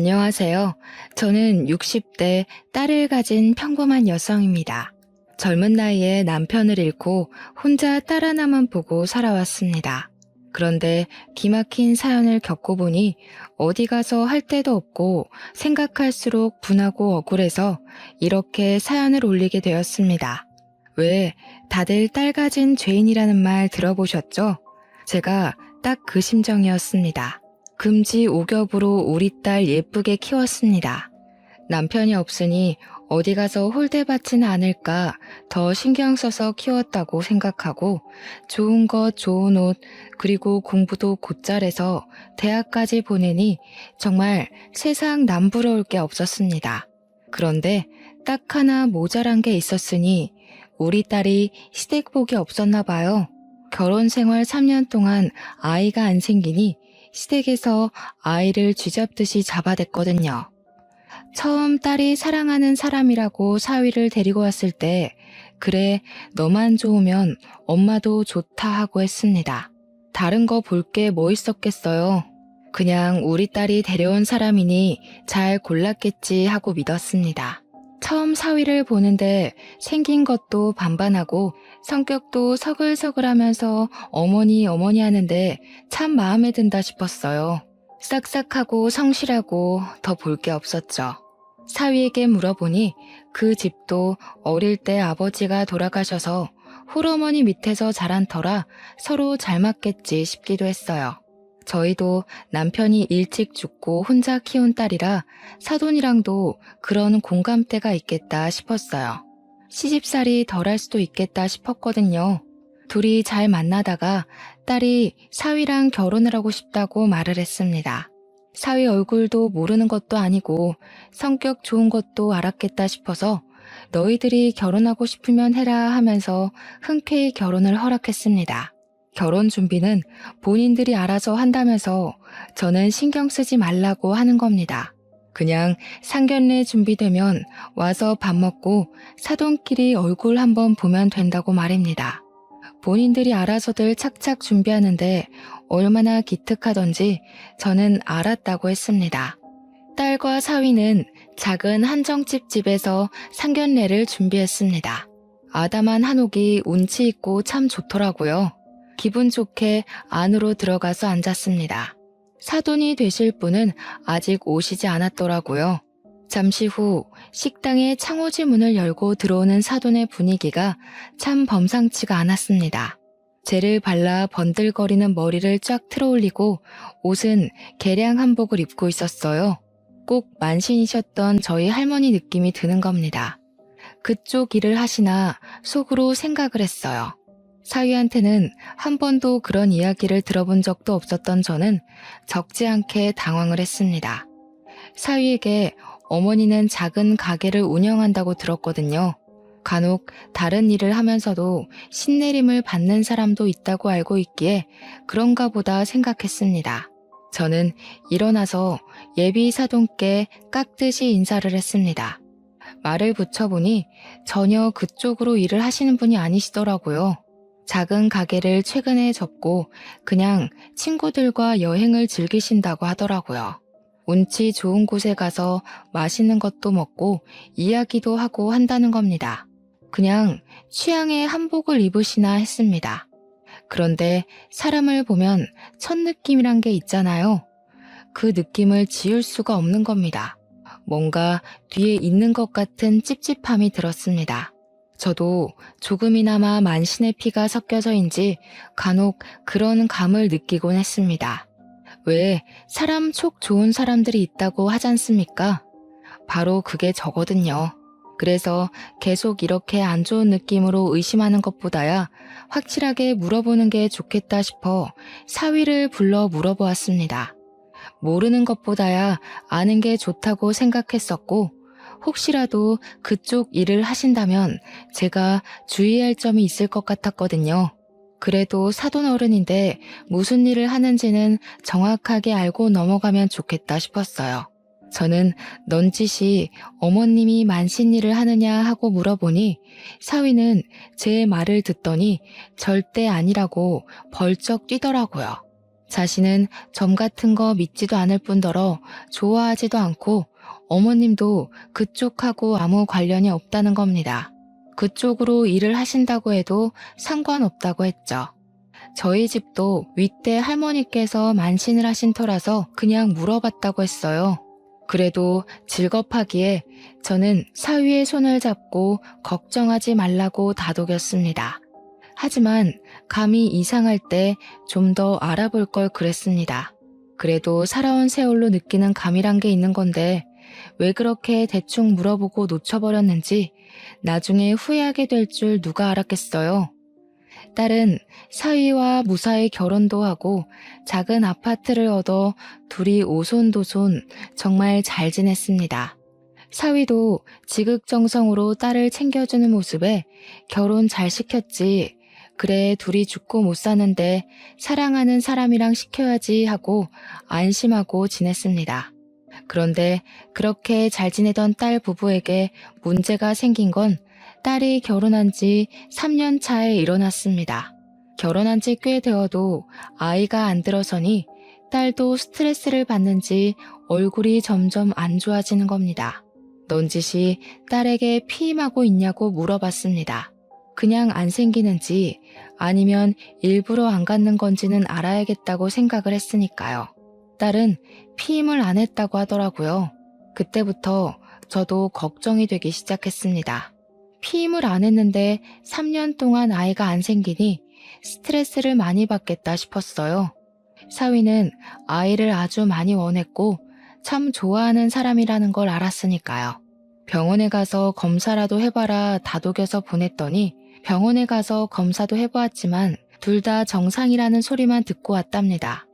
안녕하세요. 저는 60대 딸을 가진 평범한 여성입니다. 젊은 나이에 남편을 잃고 혼자 딸 하나만 보고 살아왔습니다. 그런데 기막힌 사연을 겪어보니 어디 가서 할 데도 없고 생각할수록 분하고 억울해서 이렇게 사연을 올리게 되었습니다. 왜 다들 딸 가진 죄인이라는 말 들어보셨죠? 제가 딱 그 심정이었습니다. 금지 오겹으로 우리 딸 예쁘게 키웠습니다. 남편이 없으니 어디 가서 홀대받지는 않을까 더 신경 써서 키웠다고 생각하고 좋은 것, 좋은 옷, 그리고 공부도 곧잘해서 대학까지 보내니 정말 세상 남부러울 게 없었습니다. 그런데 딱 하나 모자란 게 있었으니 우리 딸이 시댁복이 없었나 봐요. 결혼 생활 3년 동안 아이가 안 생기니 시댁에서 아이를 쥐잡듯이 잡아댔거든요. 처음 딸이 사랑하는 사람이라고 사위를 데리고 왔을 때 그래 너만 좋으면 엄마도 좋다 하고 했습니다. 다른 거 볼 게 뭐 있었겠어요. 그냥 우리 딸이 데려온 사람이니 잘 골랐겠지 하고 믿었습니다. 처음 사위를 보는데 생긴 것도 반반하고 성격도 서글서글하면서 어머니 어머니 하는데 참 마음에 든다 싶었어요. 싹싹하고 성실하고 더 볼 게 없었죠. 사위에게 물어보니 그 집도 어릴 때 아버지가 돌아가셔서 홀어머니 밑에서 자란 터라 서로 잘 맞겠지 싶기도 했어요. 저희도 남편이 일찍 죽고 혼자 키운 딸이라 사돈이랑도 그런 공감대가 있겠다 싶었어요. 시집살이 덜할 수도 있겠다 싶었거든요. 둘이 잘 만나다가 딸이 사위랑 결혼을 하고 싶다고 말을 했습니다. 사위 얼굴도 모르는 것도 아니고 성격 좋은 것도 알았겠다 싶어서 너희들이 결혼하고 싶으면 해라 하면서 흔쾌히 결혼을 허락했습니다. 결혼 준비는 본인들이 알아서 한다면서 저는 신경 쓰지 말라고 하는 겁니다. 그냥 상견례 준비되면 와서 밥 먹고 사돈끼리 얼굴 한번 보면 된다고 말입니다. 본인들이 알아서들 착착 준비하는데 얼마나 기특하던지 저는 알았다고 했습니다. 딸과 사위는 작은 한정집 집에서 상견례를 준비했습니다. 아담한 한옥이 운치 있고 참 좋더라고요. 기분 좋게 안으로 들어가서 앉았습니다. 사돈이 되실 분은 아직 오시지 않았더라고요. 잠시 후 식당의 창호지 문을 열고 들어오는 사돈의 분위기가 참 범상치가 않았습니다. 젤을 발라 번들거리는 머리를 쫙 틀어올리고 옷은 개량 한복을 입고 있었어요. 꼭 만신이셨던 저희 할머니 느낌이 드는 겁니다. 그쪽 일을 하시나 속으로 생각을 했어요. 사위한테는 한 번도 그런 이야기를 들어본 적도 없었던 저는 적지 않게 당황을 했습니다. 사위에게 어머니는 작은 가게를 운영한다고 들었거든요. 간혹 다른 일을 하면서도 신내림을 받는 사람도 있다고 알고 있기에 그런가 보다 생각했습니다. 저는 일어나서 예비 사돈께 깍듯이 인사를 했습니다. 말을 붙여보니 전혀 그쪽으로 일을 하시는 분이 아니시더라고요. 작은 가게를 최근에 접고 그냥 친구들과 여행을 즐기신다고 하더라고요. 운치 좋은 곳에 가서 맛있는 것도 먹고 이야기도 하고 한다는 겁니다. 그냥 취향의 한복을 입으시나 했습니다. 그런데 사람을 보면 첫 느낌이란 게 있잖아요. 그 느낌을 지울 수가 없는 겁니다. 뭔가 뒤에 있는 것 같은 찝찝함이 들었습니다. 저도 조금이나마 만신의 피가 섞여서인지 간혹 그런 감을 느끼곤 했습니다. 왜 사람 촉 좋은 사람들이 있다고 하지 않습니까? 바로 그게 저거든요. 그래서 계속 이렇게 안 좋은 느낌으로 의심하는 것보다야 확실하게 물어보는 게 좋겠다 싶어 사위를 불러 물어보았습니다. 모르는 것보다야 아는 게 좋다고 생각했었고 혹시라도 그쪽 일을 하신다면 제가 주의할 점이 있을 것 같았거든요. 그래도 사돈 어른인데 무슨 일을 하는지는 정확하게 알고 넘어가면 좋겠다 싶었어요. 저는 넌지시 어머님이 만신 일을 하느냐 하고 물어보니 사위는 제 말을 듣더니 절대 아니라고 벌쩍 뛰더라고요. 자신은 점 같은 거 믿지도 않을 뿐더러 좋아하지도 않고 어머님도 그쪽하고 아무 관련이 없다는 겁니다. 그쪽으로 일을 하신다고 해도 상관없다고 했죠. 저희 집도 윗대 할머니께서 만신을 하신 터라서 그냥 물어봤다고 했어요. 그래도 즐겁하기에 저는 사위의 손을 잡고 걱정하지 말라고 다독였습니다. 하지만 감이 이상할 때 좀 더 알아볼 걸 그랬습니다. 그래도 살아온 세월로 느끼는 감이란 게 있는 건데 왜 그렇게 대충 물어보고 놓쳐버렸는지 나중에 후회하게 될 줄 누가 알았겠어요. 딸은 사위와 무사히 결혼도 하고 작은 아파트를 얻어 둘이 오손도손 정말 잘 지냈습니다. 사위도 지극정성으로 딸을 챙겨주는 모습에 결혼 잘 시켰지. 그래 둘이 죽고 못 사는데 사랑하는 사람이랑 시켜야지 하고 안심하고 지냈습니다. 그런데 그렇게 잘 지내던 딸 부부에게 문제가 생긴 건 딸이 결혼한 지 3년 차에 일어났습니다. 결혼한 지 꽤 되어도 아이가 안 들어서니 딸도 스트레스를 받는지 얼굴이 점점 안 좋아지는 겁니다. 넌지시 딸에게 피임하고 있냐고 물어봤습니다. 그냥 안 생기는지 아니면 일부러 안 갖는 건지는 알아야겠다고 생각을 했으니까요. 딸은 피임을 안 했다고 하더라고요. 그때부터 저도 걱정이 되기 시작했습니다. 피임을 안 했는데 3년 동안 아이가 안 생기니 스트레스를 많이 받겠다 싶었어요. 사위는 아이를 아주 많이 원했고 참 좋아하는 사람이라는 걸 알았으니까요. 병원에 가서 검사라도 해봐라 다독여서 보냈더니 병원에 가서 검사도 해보았지만 둘 다 정상이라는 소리만 듣고 왔답니다.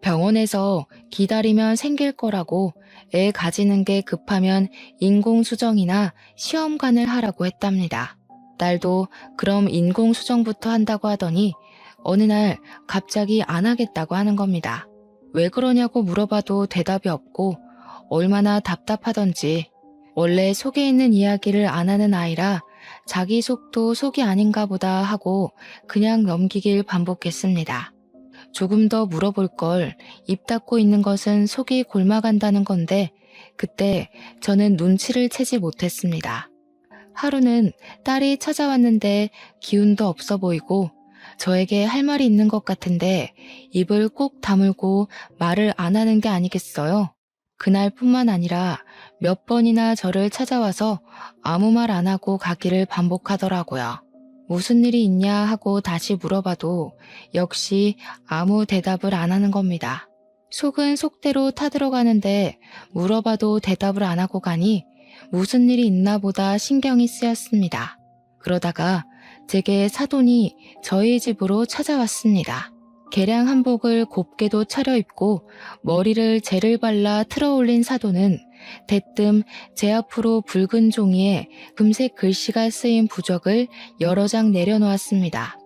병원에서 기다리면 생길 거라고 애 가지는 게 급하면 인공수정이나 시험관을 하라고 했답니다. 딸도 그럼 인공수정부터 한다고 하더니 어느 날 갑자기 안 하겠다고 하는 겁니다. 왜 그러냐고 물어봐도 대답이 없고 얼마나 답답하던지 원래 속에 있는 이야기를 안 하는 아이라 자기 속도 속이 아닌가 보다 하고 그냥 넘기길 반복했습니다. 조금 더 물어볼 걸 입 닫고 있는 것은 속이 골마간다는 건데 그때 저는 눈치를 채지 못했습니다. 하루는 딸이 찾아왔는데 기운도 없어 보이고 저에게 할 말이 있는 것 같은데 입을 꼭 다물고 말을 안 하는 게 아니겠어요? 그날뿐만 아니라 몇 번이나 저를 찾아와서 아무 말 안 하고 가기를 반복하더라고요. 무슨 일이 있냐 하고 다시 물어봐도 역시 아무 대답을 안 하는 겁니다. 속은 속대로 타들어가는데 물어봐도 대답을 안 하고 가니 무슨 일이 있나 보다 신경이 쓰였습니다. 그러다가 제게 사돈이 저희 집으로 찾아왔습니다. 개량 한복을 곱게도 차려입고 머리를 젤을 발라 틀어올린 사돈은 대뜸 제 앞으로 붉은 종이에 금색 글씨가 쓰인 부적을 여러 장 내려놓았습니다.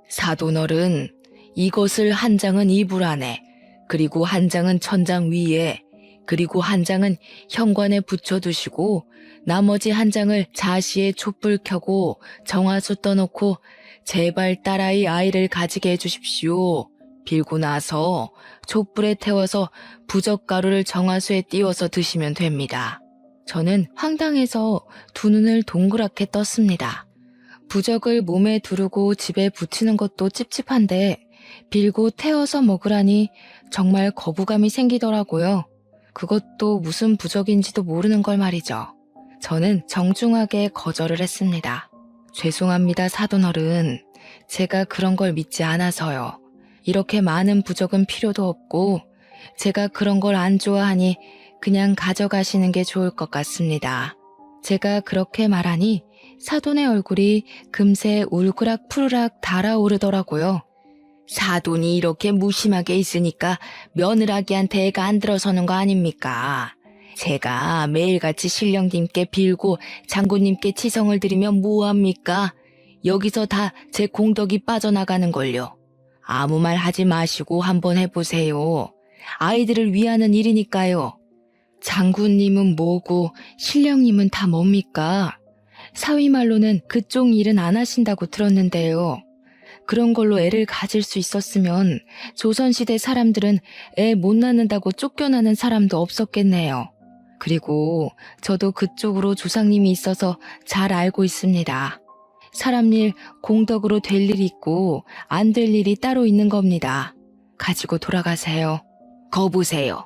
사돈어른, 이것을 한 장은 이불 안에, 그리고 한 장은 천장 위에, 그리고 한 장은 현관에 붙여두시고 나머지 한 장을 자시에 촛불 켜고 정화수 떠놓고 제발 딸아이 아이를 가지게 해주십시오. 빌고 나서 촛불에 태워서 부적가루를 정화수에 띄워서 드시면 됩니다. 저는 황당해서 두 눈을 동그랗게 떴습니다. 부적을 몸에 두르고 집에 붙이는 것도 찝찝한데 빌고 태워서 먹으라니 정말 거부감이 생기더라고요. 그것도 무슨 부적인지도 모르는 걸 말이죠. 저는 정중하게 거절을 했습니다. 죄송합니다, 사돈어른. 제가 그런 걸 믿지 않아서요. 이렇게 많은 부적은 필요도 없고 제가 그런 걸 안 좋아하니 그냥 가져가시는 게 좋을 것 같습니다. 제가 그렇게 말하니 사돈의 얼굴이 금세 울그락 푸르락 달아오르더라고요. 사돈이 이렇게 무심하게 있으니까 며느라기한테 애가 안 들어서는 거 아닙니까? 제가 매일같이 신령님께 빌고 장군님께 치성을 드리면 뭐합니까? 여기서 다 제 공덕이 빠져나가는 걸요. 아무 말 하지 마시고 한번 해보세요. 아이들을 위하는 일이니까요. 장군님은 뭐고 신령님은 다 뭡니까? 사위 말로는 그쪽 일은 안 하신다고 들었는데요. 그런 걸로 애를 가질 수 있었으면 조선시대 사람들은 애 못 낳는다고 쫓겨나는 사람도 없었겠네요. 그리고 저도 그쪽으로 조상님이 있어서 잘 알고 있습니다. 사람 일 공덕으로 될 일이 있고 안 될 일이 따로 있는 겁니다. 가지고 돌아가세요. 거보세요.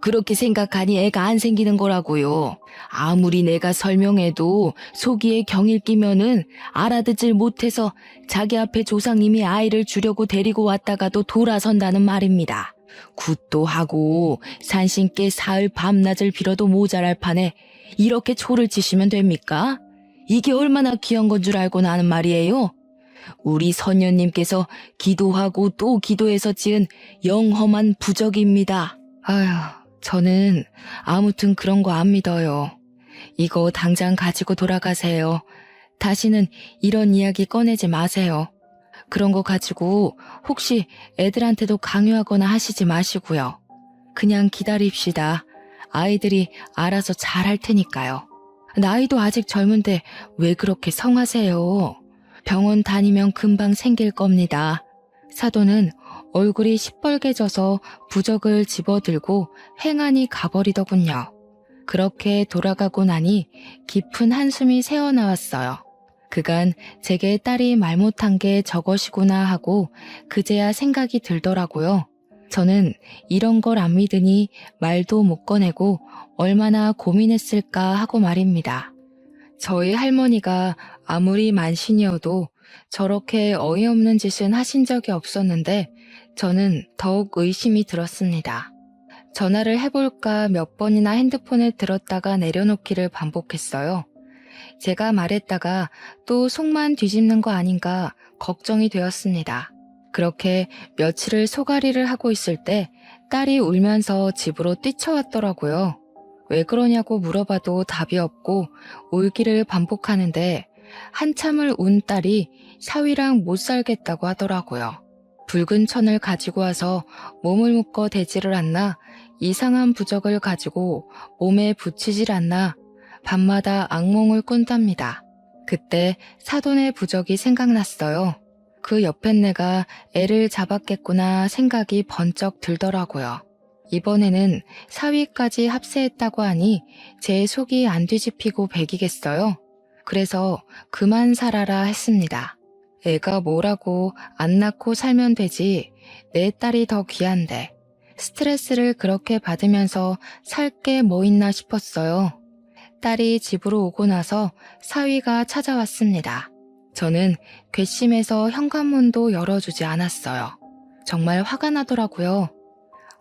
그렇게 생각하니 애가 안 생기는 거라고요. 아무리 내가 설명해도 속이에 경일 끼면은 알아듣질 못해서 자기 앞에 조상님이 아이를 주려고 데리고 왔다가도 돌아선다는 말입니다. 굿도 하고 산신께 사흘 밤낮을 빌어도 모자랄 판에 이렇게 초를 치시면 됩니까? 이게 얼마나 귀한 건 줄 알고 나는 말이에요. 우리 선녀님께서 기도하고 또 기도해서 지은 영험한 부적입니다. 아휴, 저는 아무튼 그런 거 안 믿어요. 이거 당장 가지고 돌아가세요. 다시는 이런 이야기 꺼내지 마세요. 그런 거 가지고 혹시 애들한테도 강요하거나 하시지 마시고요. 그냥 기다립시다. 아이들이 알아서 잘 할 테니까요. 나이도 아직 젊은데 왜 그렇게 성하세요? 병원 다니면 금방 생길 겁니다. 사도는 얼굴이 시뻘개져서 부적을 집어들고 횡하니 가버리더군요. 그렇게 돌아가고 나니 깊은 한숨이 새어나왔어요. 그간 제게 딸이 말 못한 게 저것이구나 하고 그제야 생각이 들더라고요. 저는 이런 걸 안 믿으니 말도 못 꺼내고 얼마나 고민했을까 하고 말입니다. 저희 할머니가 아무리 만신이어도 저렇게 어이없는 짓은 하신 적이 없었는데 저는 더욱 의심이 들었습니다. 전화를 해볼까 몇 번이나 핸드폰을 들었다가 내려놓기를 반복했어요. 제가 말했다가 또 속만 뒤집는 거 아닌가 걱정이 되었습니다. 그렇게 며칠을 소가리를 하고 있을 때 딸이 울면서 집으로 뛰쳐왔더라고요. 왜 그러냐고 물어봐도 답이 없고 울기를 반복하는데 한참을 운 딸이 사위랑 못 살겠다고 하더라고요. 붉은 천을 가지고 와서 몸을 묶어 대지를 않나 이상한 부적을 가지고 몸에 붙이질 않나 밤마다 악몽을 꾼답니다. 그때 사돈의 부적이 생각났어요. 그 옆엔 내가 애를 잡았겠구나 생각이 번쩍 들더라고요. 이번에는 사위까지 합세했다고 하니 제 속이 안 뒤집히고 배기겠어요. 그래서 그만 살아라 했습니다. 애가 뭐라고 안 낳고 살면 되지 내 딸이 더 귀한데 스트레스를 그렇게 받으면서 살 게 뭐 있나 싶었어요. 딸이 집으로 오고 나서 사위가 찾아왔습니다. 저는 괘씸해서 현관문도 열어주지 않았어요. 정말 화가 나더라고요.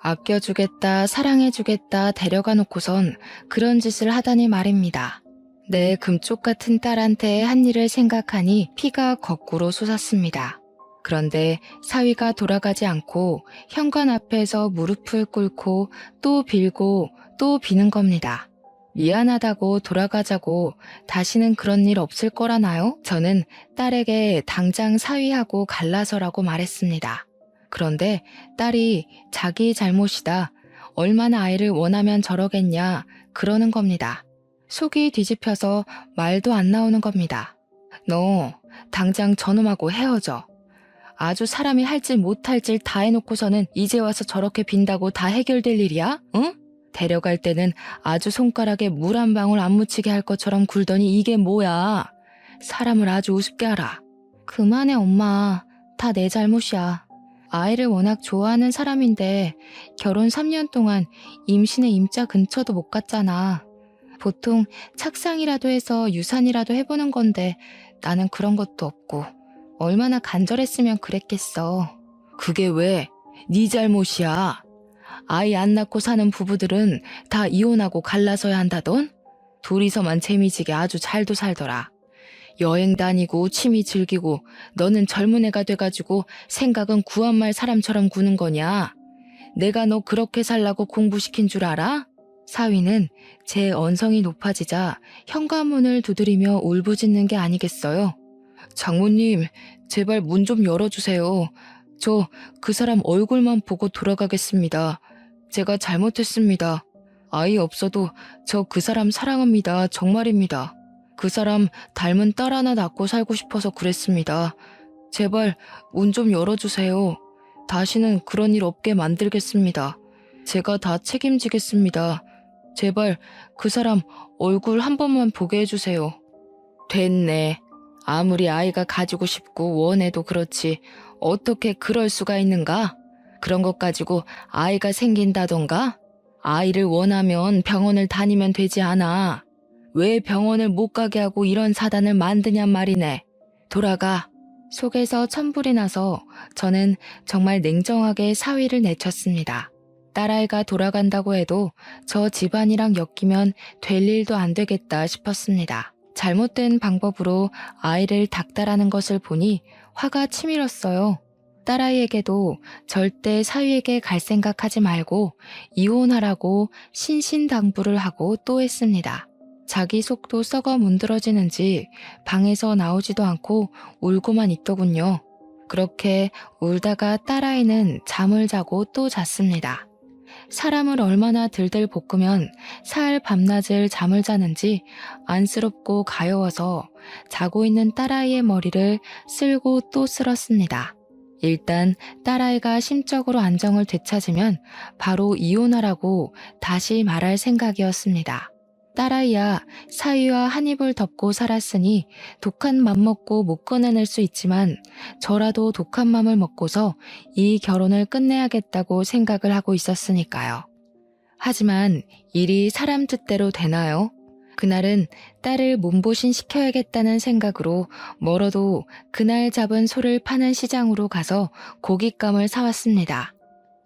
아껴주겠다, 사랑해주겠다 데려가 놓고선 그런 짓을 하다니 말입니다. 내 금쪽 같은 딸한테 한 일을 생각하니 피가 거꾸로 솟았습니다. 그런데 사위가 돌아가지 않고 현관 앞에서 무릎을 꿇고 또 빌고 또 비는 겁니다. 미안하다고 돌아가자고 다시는 그런 일 없을 거라나요? 저는 딸에게 당장 사위하고 갈라서라고 말했습니다. 그런데 딸이 자기 잘못이다. 얼마나 아이를 원하면 저러겠냐 그러는 겁니다. 속이 뒤집혀서 말도 안 나오는 겁니다. 너 당장 저놈하고 헤어져. 아주 사람이 할 질 못할 질 다 해놓고서는 이제 와서 저렇게 빈다고 다 해결될 일이야? 응? 데려갈 때는 아주 손가락에 물 한 방울 안 묻히게 할 것처럼 굴더니 이게 뭐야? 사람을 아주 우습게 알아. 그만해 엄마. 다 내 잘못이야. 아이를 워낙 좋아하는 사람인데 결혼 3년 동안 임신의 임자 근처도 못 갔잖아. 보통 착상이라도 해서 유산이라도 해보는 건데 나는 그런 것도 없고 얼마나 간절했으면 그랬겠어. 그게 왜? 네 잘못이야. 아이 안 낳고 사는 부부들은 다 이혼하고 갈라서야 한다던? 둘이서만 재미지게 아주 잘도 살더라. 여행 다니고 취미 즐기고 너는 젊은 애가 돼가지고 생각은 구한말 사람처럼 구는 거냐? 내가 너 그렇게 살라고 공부시킨 줄 알아? 사위는 제 언성이 높아지자 현관문을 두드리며 울부짖는 게 아니겠어요. 장모님, 제발 문 좀 열어주세요. 저 그 사람 얼굴만 보고 돌아가겠습니다. 제가 잘못했습니다. 아이 없어도 저 그 사람 사랑합니다. 정말입니다. 그 사람 닮은 딸 하나 낳고 살고 싶어서 그랬습니다. 제발 문 좀 열어주세요. 다시는 그런 일 없게 만들겠습니다. 제가 다 책임지겠습니다. 제발 그 사람 얼굴 한 번만 보게 해주세요. 됐네. 아무리 아이가 가지고 싶고 원해도 그렇지 어떻게 그럴 수가 있는가? 그런 것 가지고 아이가 생긴다던가? 아이를 원하면 병원을 다니면 되지 않아. 왜 병원을 못 가게 하고 이런 사단을 만드냔 말이네. 돌아가. 속에서 천불이 나서 저는 정말 냉정하게 사위를 내쳤습니다. 딸아이가 돌아간다고 해도 저 집안이랑 엮이면 될 일도 안 되겠다 싶었습니다. 잘못된 방법으로 아이를 닥달하는 것을 보니 화가 치밀었어요. 딸아이에게도 절대 사위에게 갈 생각하지 말고 이혼하라고 신신당부를 하고 또 했습니다. 자기 속도 썩어 문드러지는지 방에서 나오지도 않고 울고만 있더군요. 그렇게 울다가 딸아이는 잠을 자고 또 잤습니다. 사람을 얼마나 들들 볶으면 사흘 밤낮을 잠을 자는지 안쓰럽고 가여워서 자고 있는 딸아이의 머리를 쓸고 또 쓸었습니다. 일단 딸아이가 심적으로 안정을 되찾으면 바로 이혼하라고 다시 말할 생각이었습니다. 딸아이야, 사위와 한 입을 덮고 살았으니 독한 맘 먹고 못 꺼내낼 수 있지만 저라도 독한 맘을 먹고서 이 결혼을 끝내야겠다고 생각을 하고 있었으니까요. 하지만 일이 사람 뜻대로 되나요? 그날은 딸을 몸보신 시켜야겠다는 생각으로 멀어도 그날 잡은 소를 파는 시장으로 가서 고깃감을 사왔습니다.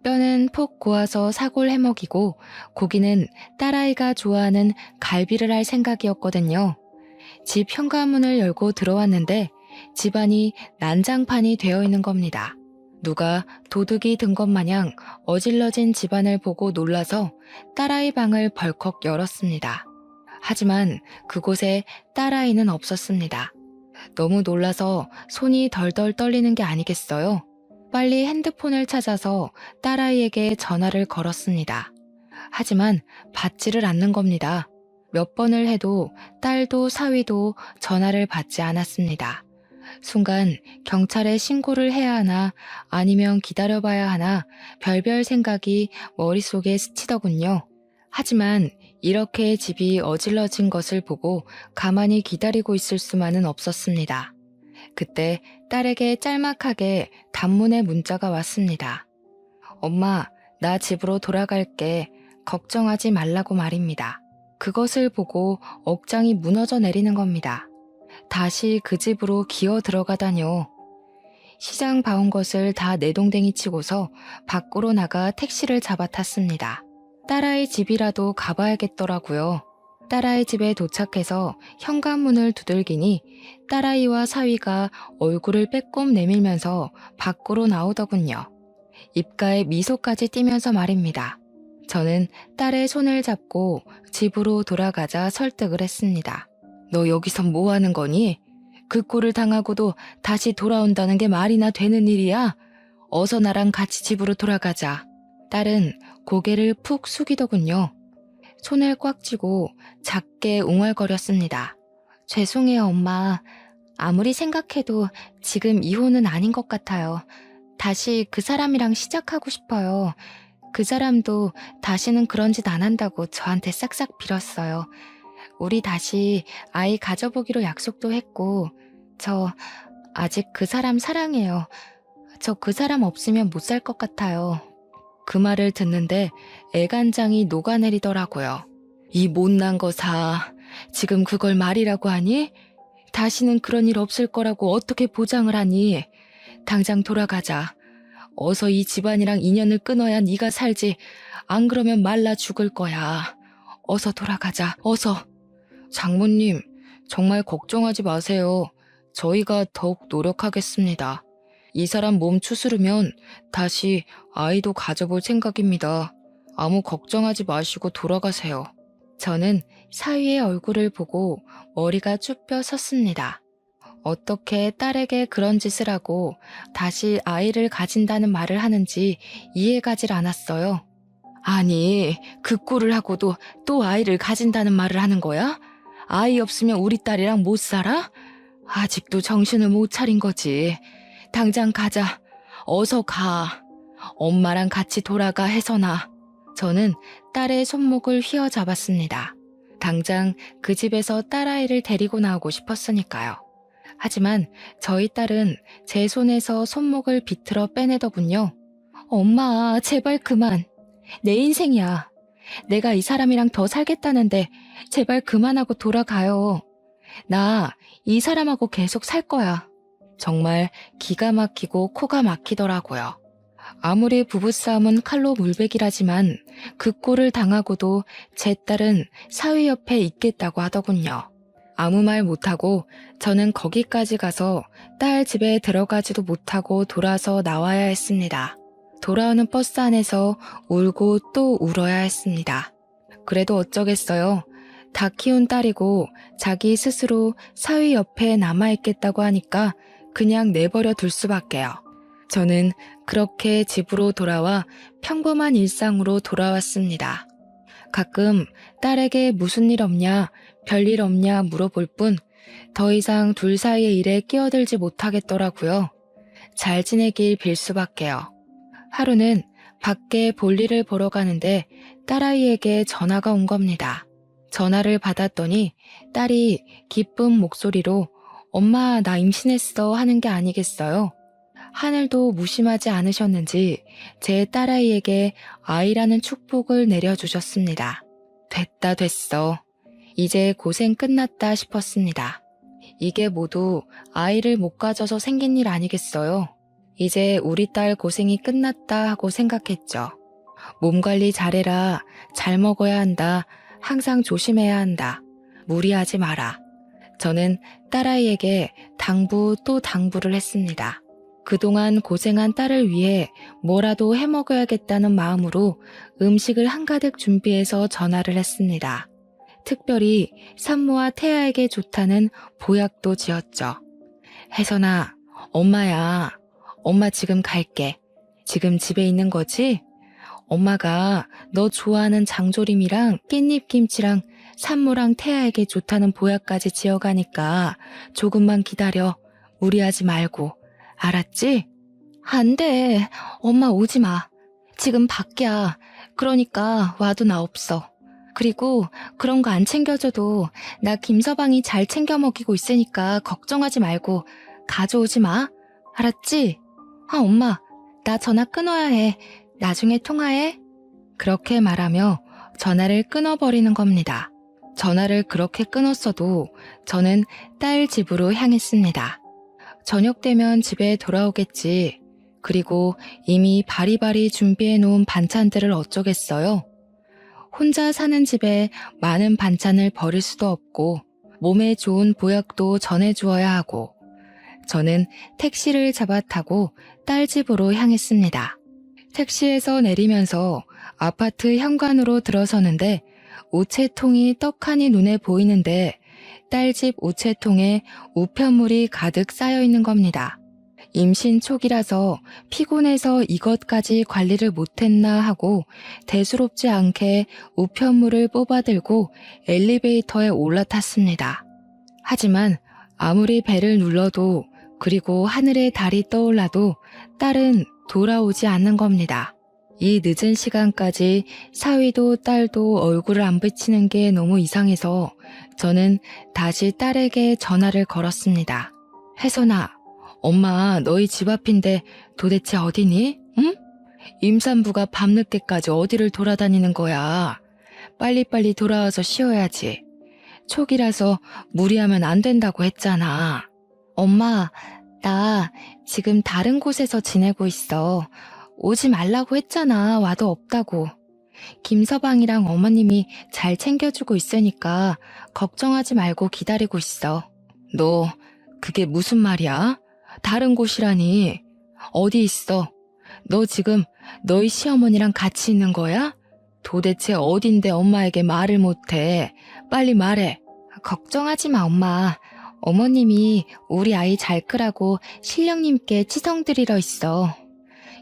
뼈는 폭 고아서 사골 해먹이고 고기는 딸아이가 좋아하는 갈비를 할 생각이었거든요. 집 현관문을 열고 들어왔는데 집안이 난장판이 되어 있는 겁니다. 누가 도둑이 든 것 마냥 어질러진 집안을 보고 놀라서 딸아이 방을 벌컥 열었습니다. 하지만 그곳에 딸아이는 없었습니다. 너무 놀라서 손이 덜덜 떨리는 게 아니겠어요? 빨리 핸드폰을 찾아서 딸아이에게 전화를 걸었습니다. 하지만 받지를 않는 겁니다. 몇 번을 해도 딸도 사위도 전화를 받지 않았습니다. 순간 경찰에 신고를 해야 하나 아니면 기다려봐야 하나 별별 생각이 머릿속에 스치더군요. 하지만 이렇게 집이 어질러진 것을 보고 가만히 기다리고 있을 수만은 없었습니다. 그때 딸에게 짤막하게 단문의 문자가 왔습니다. 엄마, 나 집으로 돌아갈게. 걱정하지 말라고 말입니다. 그것을 보고 억장이 무너져 내리는 겁니다. 다시 그 집으로 기어 들어가다뇨. 시장 봐온 것을 다 내동댕이 치고서 밖으로 나가 택시를 잡아 탔습니다. 딸아이 집이라도 가봐야겠더라고요. 딸아이 집에 도착해서 현관문을 두들기니 딸아이와 사위가 얼굴을 빼꼼 내밀면서 밖으로 나오더군요. 입가에 미소까지 띠면서 말입니다. 저는 딸의 손을 잡고 집으로 돌아가자 설득을 했습니다. 너 여기서 뭐 하는 거니? 그 꼴을 당하고도 다시 돌아온다는 게 말이나 되는 일이야? 어서 나랑 같이 집으로 돌아가자. 딸은 고개를 푹 숙이더군요. 손을 꽉 쥐고 작게 웅얼거렸습니다. 죄송해요, 엄마. 아무리 생각해도 지금 이혼은 아닌 것 같아요. 다시 그 사람이랑 시작하고 싶어요. 그 사람도 다시는 그런 짓 안 한다고 저한테 싹싹 빌었어요. 우리 다시 아이 가져보기로 약속도 했고, 저 아직 그 사람 사랑해요. 저 그 사람 없으면 못 살 것 같아요. 그 말을 듣는데 애간장이 녹아내리더라고요. 이 못난 거사, 지금 그걸 말이라고 하니? 다시는 그런 일 없을 거라고 어떻게 보장을 하니? 당장 돌아가자. 어서 이 집안이랑 인연을 끊어야 네가 살지. 안 그러면 말라 죽을 거야. 어서 돌아가자. 어서. 장모님, 정말 걱정하지 마세요. 저희가 더욱 노력하겠습니다. 이 사람 몸 추스르면 다시 아이도 가져볼 생각입니다. 아무 걱정하지 마시고 돌아가세요. 저는 사위의 얼굴을 보고 머리가 쭈뼛 섰습니다. 어떻게 딸에게 그런 짓을 하고 다시 아이를 가진다는 말을 하는지 이해가질 않았어요. 아니, 그 꼴을 하고도 또 아이를 가진다는 말을 하는 거야? 아이 없으면 우리 딸이랑 못 살아? 아직도 정신을 못 차린 거지. 당장 가자. 어서 가. 엄마랑 같이 돌아가, 혜선아. 저는 딸의 손목을 휘어잡았습니다. 당장 그 집에서 딸아이를 데리고 나오고 싶었으니까요. 하지만 저희 딸은 제 손에서 손목을 비틀어 빼내더군요. 엄마, 제발 그만. 내 인생이야. 내가 이 사람이랑 더 살겠다는데 제발 그만하고 돌아가요. 나 이 사람하고 계속 살 거야. 정말 기가 막히고 코가 막히더라고요. 아무리 부부싸움은 칼로 물베기라지만 그 꼴을 당하고도 제 딸은 사위 옆에 있겠다고 하더군요. 아무 말 못하고 저는 거기까지 가서 딸 집에 들어가지도 못하고 돌아서 나와야 했습니다. 돌아오는 버스 안에서 울고 또 울어야 했습니다. 그래도 어쩌겠어요. 다 키운 딸이고 자기 스스로 사위 옆에 남아있겠다고 하니까 그냥 내버려 둘 수밖에요. 저는 그렇게 집으로 돌아와 평범한 일상으로 돌아왔습니다. 가끔 딸에게 무슨 일 없냐, 별일 없냐 물어볼 뿐 더 이상 둘 사이의 일에 끼어들지 못하겠더라고요. 잘 지내길 빌 수밖에요. 하루는 밖에 볼일을 보러 가는데 딸아이에게 전화가 온 겁니다. 전화를 받았더니 딸이 기쁜 목소리로 엄마 나 임신했어 하는 게 아니겠어요. 하늘도 무심하지 않으셨는지 제 딸아이에게 아이라는 축복을 내려주셨습니다. 됐다 됐어. 이제 고생 끝났다 싶었습니다. 이게 모두 아이를 못 가져서 생긴 일 아니겠어요. 이제 우리 딸 고생이 끝났다 하고 생각했죠. 몸 관리 잘해라. 잘 먹어야 한다. 항상 조심해야 한다. 무리하지 마라. 저는 딸아이에게 당부 또 당부를 했습니다. 그동안 고생한 딸을 위해 뭐라도 해먹어야겠다는 마음으로 음식을 한가득 준비해서 전화를 했습니다. 특별히 산모와 태아에게 좋다는 보약도 지었죠. 혜선아, 엄마야. 엄마 지금 갈게. 지금 집에 있는 거지? 엄마가 너 좋아하는 장조림이랑 깻잎김치랑 산모랑 태아에게 좋다는 보약까지 지어가니까 조금만 기다려. 무리하지 말고. 알았지? 안 돼. 엄마 오지 마. 지금 밖이야. 그러니까 와도 나 없어. 그리고 그런 거 안 챙겨줘도 나 김서방이 잘 챙겨 먹이고 있으니까 걱정하지 말고 가져오지 마. 알았지? 아, 엄마. 나 전화 끊어야 해. 나중에 통화해. 그렇게 말하며 전화를 끊어버리는 겁니다. 전화를 그렇게 끊었어도 저는 딸 집으로 향했습니다. 저녁 되면 집에 돌아오겠지. 그리고 이미 바리바리 준비해 놓은 반찬들을 어쩌겠어요. 혼자 사는 집에 많은 반찬을 버릴 수도 없고 몸에 좋은 보약도 전해주어야 하고 저는 택시를 잡아 타고 딸 집으로 향했습니다. 택시에서 내리면서 아파트 현관으로 들어서는데 우체통이 떡하니 눈에 보이는데 딸집 우체통에 우편물이 가득 쌓여 있는 겁니다. 임신 초기라서 피곤해서 이것까지 관리를 못했나 하고 대수롭지 않게 우편물을 뽑아들고 엘리베이터에 올라탔습니다. 하지만 아무리 배를 눌러도 그리고 하늘에 달이 떠올라도 딸은 돌아오지 않는 겁니다. 이 늦은 시간까지 사위도 딸도 얼굴을 안 비치는 게 너무 이상해서 저는 다시 딸에게 전화를 걸었습니다. 혜선아, 엄마 너희 집 앞인데 도대체 어디니? 응? 임산부가 밤늦게까지 어디를 돌아다니는 거야. 빨리빨리 돌아와서 쉬어야지. 초기라서 무리하면 안 된다고 했잖아. 엄마, 나 지금 다른 곳에서 지내고 있어. 오지 말라고 했잖아. 와도 없다고. 김서방이랑 어머님이 잘 챙겨주고 있으니까 걱정하지 말고 기다리고 있어. 너 그게 무슨 말이야? 다른 곳이라니. 어디 있어? 너 지금 너희 시어머니랑 같이 있는 거야? 도대체 어딘데 엄마에게 말을 못해. 빨리 말해. 걱정하지 마, 엄마. 어머님이 우리 아이 잘 크라고 신령님께 치성 드리러 있어.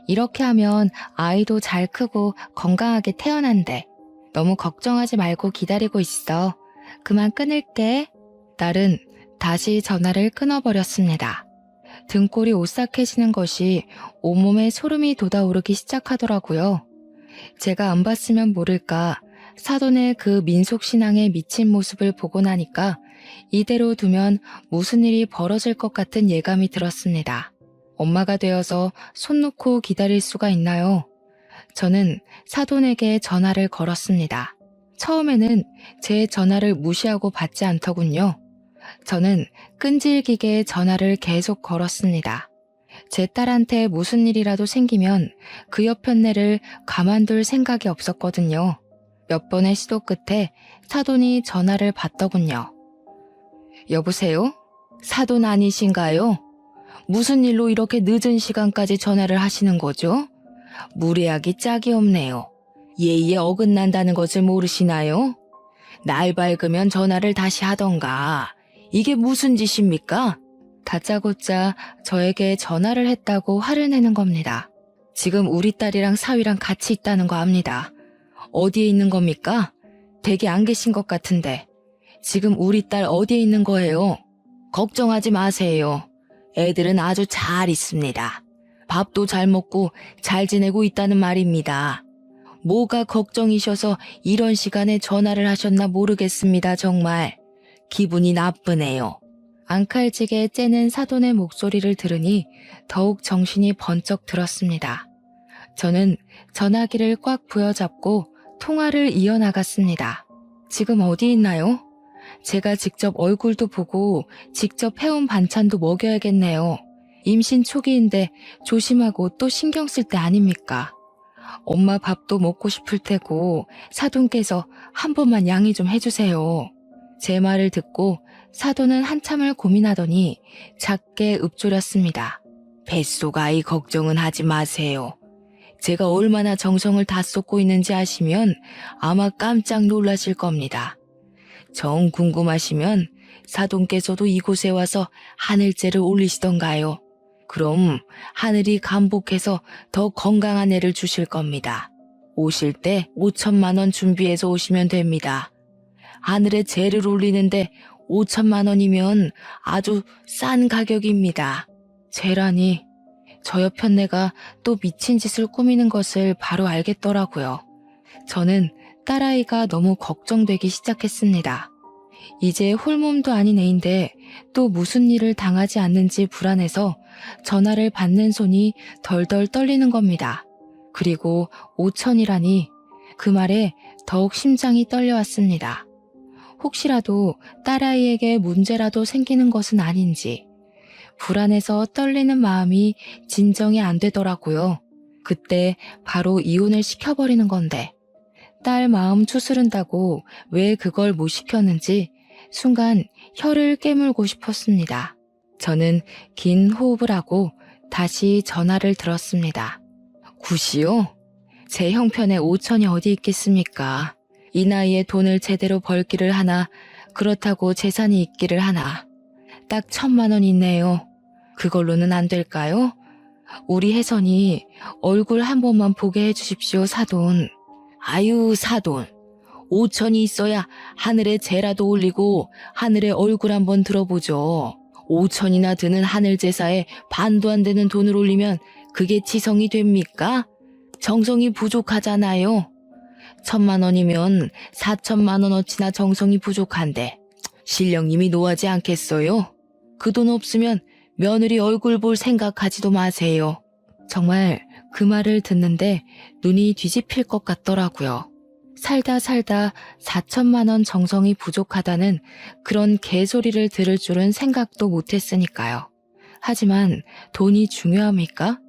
이렇게 하면 아이도 잘 크고 건강하게 태어난대. 너무 걱정하지 말고 기다리고 있어. 그만 끊을게. 딸은 다시 전화를 끊어버렸습니다. 등골이 오싹해지는 것이 온몸에 소름이 돋아오르기 시작하더라고요. 제가 안 봤으면 모를까 사돈의 그 민속신앙에 미친 모습을 보고 나니까 이대로 두면 무슨 일이 벌어질 것 같은 예감이 들었습니다. 엄마가 되어서 손 놓고 기다릴 수가 있나요? 저는 사돈에게 전화를 걸었습니다. 처음에는 제 전화를 무시하고 받지 않더군요. 저는 끈질기게 전화를 계속 걸었습니다. 제 딸한테 무슨 일이라도 생기면 그 여편네를 가만둘 생각이 없었거든요. 몇 번의 시도 끝에 사돈이 전화를 받더군요. 여보세요? 사돈 아니신가요? 무슨 일로 이렇게 늦은 시간까지 전화를 하시는 거죠? 무례하기 짝이 없네요. 예의에 어긋난다는 것을 모르시나요? 날 밝으면 전화를 다시 하던가. 이게 무슨 짓입니까? 다짜고짜 저에게 전화를 했다고 화를 내는 겁니다. 지금 우리 딸이랑 사위랑 같이 있다는 거 압니다. 어디에 있는 겁니까? 댁에 안 계신 것 같은데. 지금 우리 딸 어디에 있는 거예요? 걱정하지 마세요. 애들은 아주 잘 있습니다. 밥도 잘 먹고 잘 지내고 있다는 말입니다. 뭐가 걱정이셔서 이런 시간에 전화를 하셨나 모르겠습니다, 정말. 기분이 나쁘네요. 앙칼지게 째는 사돈의 목소리를 들으니 더욱 정신이 번쩍 들었습니다. 저는 전화기를 꽉 부여잡고 통화를 이어나갔습니다. 지금 어디 있나요? 제가 직접 얼굴도 보고 직접 해온 반찬도 먹여야겠네요. 임신 초기인데 조심하고 또 신경 쓸 때 아닙니까? 엄마 밥도 먹고 싶을 테고 사돈께서 한 번만 양해 좀 해주세요. 제 말을 듣고 사돈은 한참을 고민하더니 작게 읊조렸습니다. 뱃속 아이 걱정은 하지 마세요. 제가 얼마나 정성을 다 쏟고 있는지 아시면 아마 깜짝 놀라실 겁니다. 정 궁금하시면 사돈께서도 이곳에 와서 하늘째를 올리시던가요. 그럼 하늘이 감복해서 더 건강한 애를 주실 겁니다. 오실 때 5천만 원 준비해서 오시면 됩니다. 하늘에 재를 올리는데 5천만 원이면 아주 싼 가격입니다. 재라니, 저 여편네가 또 미친 짓을 꾸미는 것을 바로 알겠더라고요. 저는 딸아이가 너무 걱정되기 시작했습니다. 이제 홀몸도 아닌 애인데 또 무슨 일을 당하지 않는지 불안해서 전화를 받는 손이 덜덜 떨리는 겁니다. 그리고 5천이라니 그 말에 더욱 심장이 떨려왔습니다. 혹시라도 딸아이에게 문제라도 생기는 것은 아닌지 불안해서 떨리는 마음이 진정이 안 되더라고요. 그때 바로 이혼을 시켜버리는 건데 딸 마음 추스른다고 왜 그걸 못 시켰는지 순간 혀를 깨물고 싶었습니다. 저는 긴 호흡을 하고 다시 전화를 들었습니다. 구시요? 제 형편에 5천이 어디 있겠습니까? 이 나이에 돈을 제대로 벌기를 하나, 그렇다고 재산이 있기를 하나. 딱 1,000만 원 있네요. 그걸로는 안 될까요? 우리 혜선이 얼굴 한 번만 보게 해주십시오, 사돈. 아유, 사돈. 5천이 있어야 하늘에 재라도 올리고 하늘에 얼굴 한번 들어보죠. 5천이나 드는 하늘 제사에 반도 안 되는 돈을 올리면 그게 지성이 됩니까? 정성이 부족하잖아요. 1,000만 원이면 4천만 원어치나 정성이 부족한데 신령님이 노하지 않겠어요? 그 돈 없으면 며느리 얼굴 볼 생각하지도 마세요. 정말 그 말을 듣는데 눈이 뒤집힐 것 같더라고요. 살다 4천만 원 정성이 부족하다는 그런 개소리를 들을 줄은 생각도 못했으니까요. 하지만 돈이 중요합니까?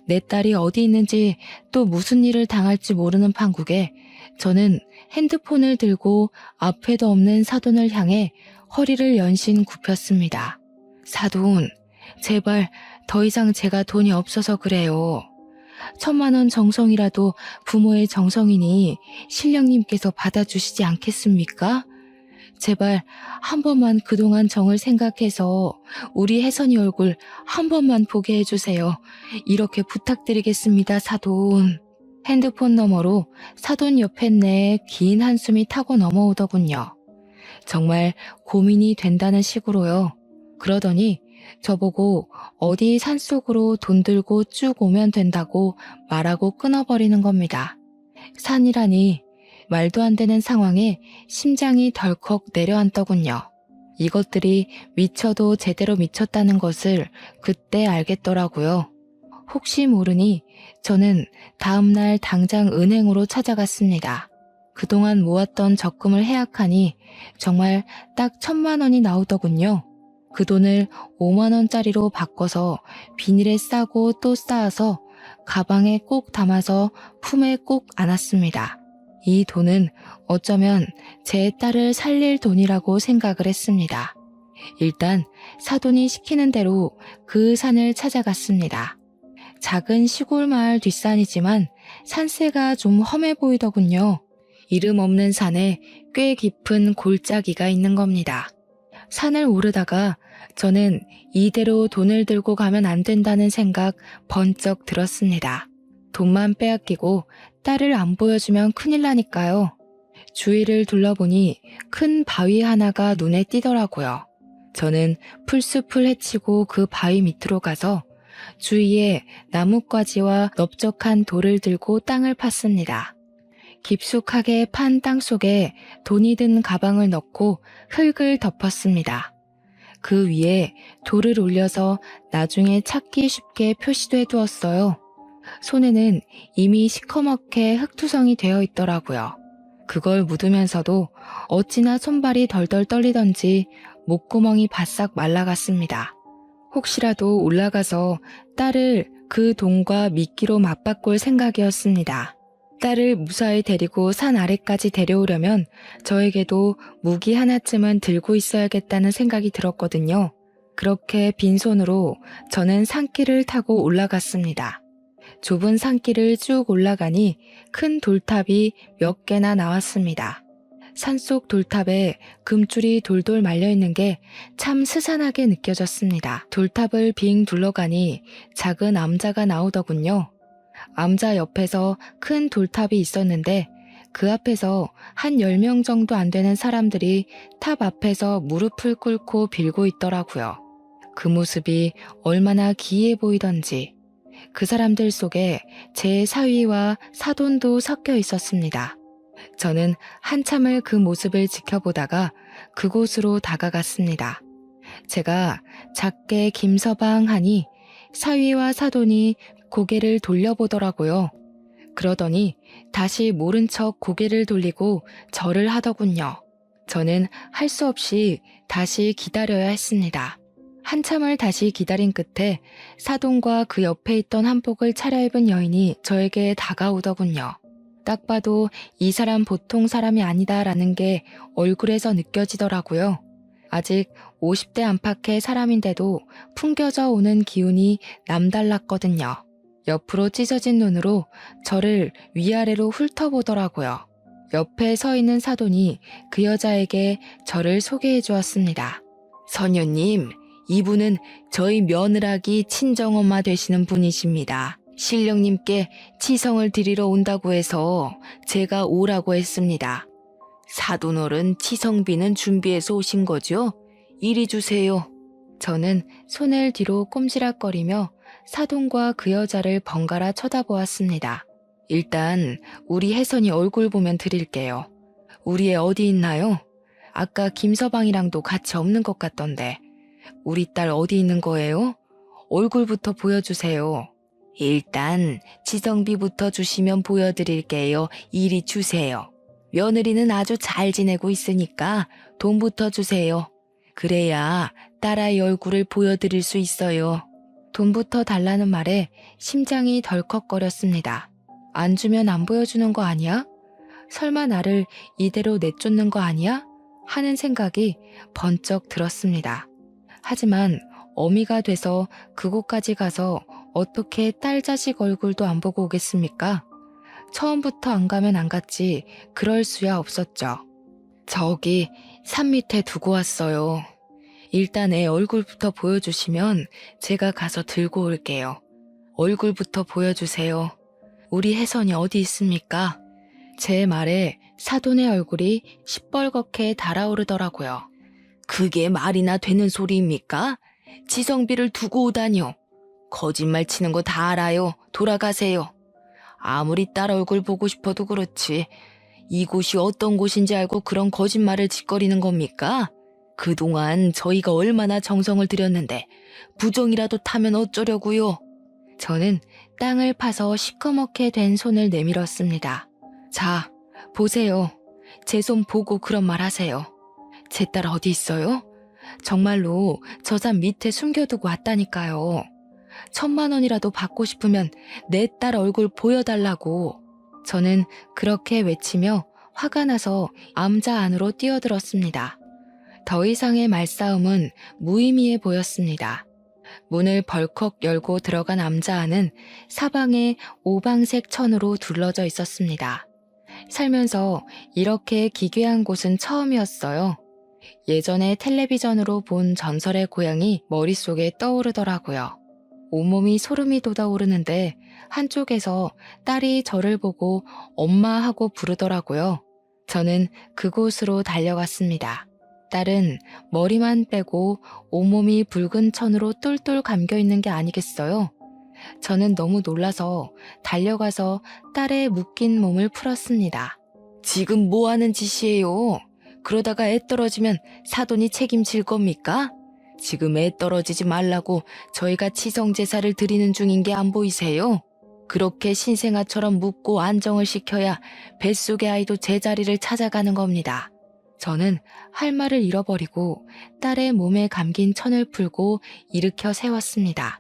내 딸이 어디 있는지 또 무슨 일을 당할지 모르는 판국에 저는 핸드폰을 들고 앞에도 없는 사돈을 향해 허리를 연신 굽혔습니다. 사돈, 제발 더 이상 제가 돈이 없어서 그래요. 1,000만 원 정성이라도 부모의 정성이니 신령님께서 받아주시지 않겠습니까? 제발 한 번만 그동안 정을 생각해서 우리 혜선이 얼굴 한 번만 보게 해주세요. 이렇게 부탁드리겠습니다, 사돈. 핸드폰 너머로 사돈 옆에 내 긴 한숨이 타고 넘어오더군요. 정말 고민이 된다는 식으로요. 그러더니 저보고 어디 산속으로 돈 들고 쭉 오면 된다고 말하고 끊어버리는 겁니다. 산이라니 말도 안 되는 상황에 심장이 덜컥 내려앉더군요. 이것들이 미쳐도 제대로 미쳤다는 것을 그때 알겠더라고요. 혹시 모르니 저는 다음날 당장 은행으로 찾아갔습니다. 그동안 모았던 적금을 해약하니 정말 딱 1,000만 원이 나오더군요. 그 돈을 5만 원짜리로 바꿔서 비닐에 싸고 또 쌓아서 가방에 꼭 담아서 품에 꼭 안았습니다. 이 돈은 어쩌면 제 딸을 살릴 돈이라고 생각을 했습니다. 일단 사돈이 시키는 대로 그 산을 찾아갔습니다. 작은 시골 마을 뒷산이지만 산세가 좀 험해 보이더군요. 이름 없는 산에 꽤 깊은 골짜기가 있는 겁니다. 산을 오르다가 저는 이대로 돈을 들고 가면 안 된다는 생각 번쩍 들었습니다. 돈만 빼앗기고 딸을 안 보여주면 큰일 나니까요. 주위를 둘러보니 큰 바위 하나가 눈에 띄더라고요. 저는 풀숲을 헤치고 그 바위 밑으로 가서 주위에 나뭇가지와 넓적한 돌을 들고 땅을 팠습니다. 깊숙하게 판 땅 속에 돈이 든 가방을 넣고 흙을 덮었습니다. 그 위에 돌을 올려서 나중에 찾기 쉽게 표시도 해두었어요. 손에는 이미 시커멓게 흙투성이 되어 있더라고요. 그걸 묻으면서도 어찌나 손발이 덜덜 떨리던지 목구멍이 바싹 말라갔습니다. 혹시라도 올라가서 딸을 그 돈과 미끼로 맞바꿀 생각이었습니다. 딸을 무사히 데리고 산 아래까지 데려오려면 저에게도 무기 하나쯤은 들고 있어야겠다는 생각이 들었거든요. 그렇게 빈손으로 저는 산길을 타고 올라갔습니다. 좁은 산길을 쭉 올라가니 큰 돌탑이 몇 개나 나왔습니다. 산속 돌탑에 금줄이 돌돌 말려있는 게 참 스산하게 느껴졌습니다. 돌탑을 빙 둘러가니 작은 암자가 나오더군요. 암자 옆에서 큰 돌탑이 있었는데 그 앞에서 한 10명 정도 안 되는 사람들이 탑 앞에서 무릎을 꿇고 빌고 있더라고요. 그 모습이 얼마나 기이해 보이던지 그 사람들 속에 제 사위와 사돈도 섞여 있었습니다. 저는 한참을 그 모습을 지켜보다가 그곳으로 다가갔습니다. 제가 작게 김서방 하니 사위와 사돈이 고개를 돌려보더라고요. 그러더니 다시 모른 척 고개를 돌리고 절을 하더군요. 저는 할 수 없이 다시 기다려야 했습니다. 한참을 다시 기다린 끝에 사돈과 그 옆에 있던 한복을 차려입은 여인이 저에게 다가오더군요. 딱 봐도 이 사람 보통 사람이 아니다라는 게 얼굴에서 느껴지더라고요. 아직 50대 안팎의 사람인데도 풍겨져 오는 기운이 남달랐거든요. 옆으로 찢어진 눈으로 저를 위아래로 훑어보더라고요. 옆에 서 있는 사돈이 그 여자에게 저를 소개해 주었습니다. 선녀님, 이분은 저희 며느라기 친정엄마 되시는 분이십니다. 신령님께 치성을 드리러 온다고 해서 제가 오라고 했습니다. 사돈어른 치성비는 준비해서 오신 거죠? 이리 주세요. 저는 손을 뒤로 꼼지락거리며 사돈과 그 여자를 번갈아 쳐다보았습니다. 일단 우리 혜선이 얼굴 보면 드릴게요. 우리 애 어디 있나요? 아까 김서방이랑도 같이 없는 것 같던데. 우리 딸 어디 있는 거예요? 얼굴부터 보여주세요. 일단 치성비부터 주시면 보여드릴게요. 이리 주세요. 며느리는 아주 잘 지내고 있으니까 돈부터 주세요. 그래야 딸아이 얼굴을 보여드릴 수 있어요. 돈부터 달라는 말에 심장이 덜컥거렸습니다. 안 주면 안 보여주는 거 아니야? 설마 나를 이대로 내쫓는 거 아니야? 하는 생각이 번쩍 들었습니다. 하지만 어미가 돼서 그곳까지 가서 어떻게 딸 자식 얼굴도 안 보고 오겠습니까? 처음부터 안 가면 안 갔지 그럴 수야 없었죠. 저기 산 밑에 두고 왔어요. 일단 애 얼굴부터 보여주시면 제가 가서 들고 올게요. 얼굴부터 보여주세요. 우리 혜선이 어디 있습니까? 제 말에 사돈의 얼굴이 시뻘겋게 달아오르더라고요. 그게 말이나 되는 소리입니까? 지성비를 두고 오다니요. 거짓말 치는 거 다 알아요. 돌아가세요. 아무리 딸 얼굴 보고 싶어도 그렇지. 이곳이 어떤 곳인지 알고 그런 거짓말을 짓거리는 겁니까? 그동안 저희가 얼마나 정성을 들였는데 부정이라도 타면 어쩌려고요? 저는 땅을 파서 시커멓게 된 손을 내밀었습니다. 자, 보세요. 제 손 보고 그런 말 하세요. 제 딸 어디 있어요? 정말로 저 산 밑에 숨겨두고 왔다니까요. 1,000만 원이라도 받고 싶으면 내 딸 얼굴 보여달라고. 저는 그렇게 외치며 화가 나서 암자 안으로 뛰어들었습니다. 더 이상의 말싸움은 무의미해 보였습니다. 문을 벌컥 열고 들어간 암자 안은 사방에 오방색 천으로 둘러져 있었습니다. 살면서 이렇게 기괴한 곳은 처음이었어요. 예전에 텔레비전으로 본 전설의 고향이 머릿속에 떠오르더라고요. 온몸이 소름이 돋아오르는데 한쪽에서 딸이 저를 보고 엄마 하고 부르더라고요. 저는 그곳으로 달려갔습니다. 딸은 머리만 빼고 온몸이 붉은 천으로 똘똘 감겨있는 게 아니겠어요? 저는 너무 놀라서 달려가서 딸의 묶인 몸을 풀었습니다. 지금 뭐 하는 짓이에요? 그러다가 애 떨어지면 사돈이 책임질 겁니까? 지금 애 떨어지지 말라고 저희가 치성제사를 드리는 중인 게 안 보이세요? 그렇게 신생아처럼 묻고 안정을 시켜야 뱃속의 아이도 제자리를 찾아가는 겁니다. 저는 할 말을 잃어버리고 딸의 몸에 감긴 천을 풀고 일으켜 세웠습니다.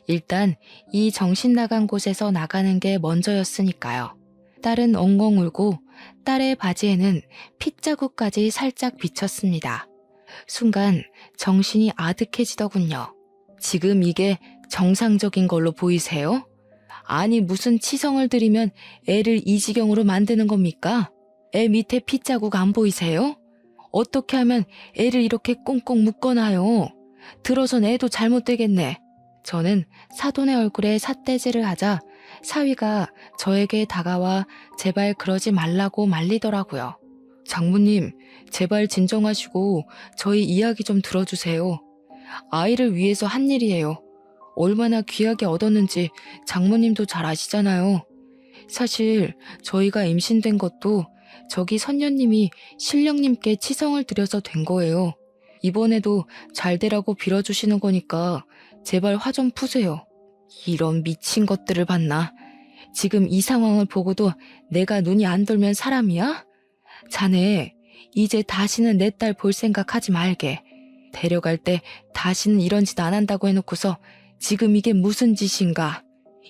일단 이 정신 나간 곳에서 나가는 게 먼저였으니까요. 딸은 엉엉 울고 딸의 바지에는 핏자국까지 살짝 비쳤습니다. 순간 정신이 아득해지더군요. 지금 이게 정상적인 걸로 보이세요? 아니 무슨 치성을 들이면 애를 이 지경으로 만드는 겁니까? 애 밑에 핏자국 안 보이세요? 어떻게 하면 애를 이렇게 꽁꽁 묶어놔요? 들어선 애도 잘못되겠네. 저는 사돈의 얼굴에 삿대질을 하자 사위가 저에게 다가와 제발 그러지 말라고 말리더라고요. 장모님, 제발 진정하시고 저희 이야기 좀 들어주세요. 아이를 위해서 한 일이에요. 얼마나 귀하게 얻었는지 장모님도 잘 아시잖아요. 사실 저희가 임신된 것도 저기 선녀님이 신령님께 치성을 드려서 된 거예요. 이번에도 잘 되라고 빌어주시는 거니까 제발 화 좀 푸세요. 이런 미친 것들을 봤나? 지금 이 상황을 보고도 내가 눈이 안 돌면 사람이야? 자네, 이제 다시는 내 딸 볼 생각하지 말게. 데려갈 때 다시는 이런 짓 안 한다고 해놓고서 지금 이게 무슨 짓인가?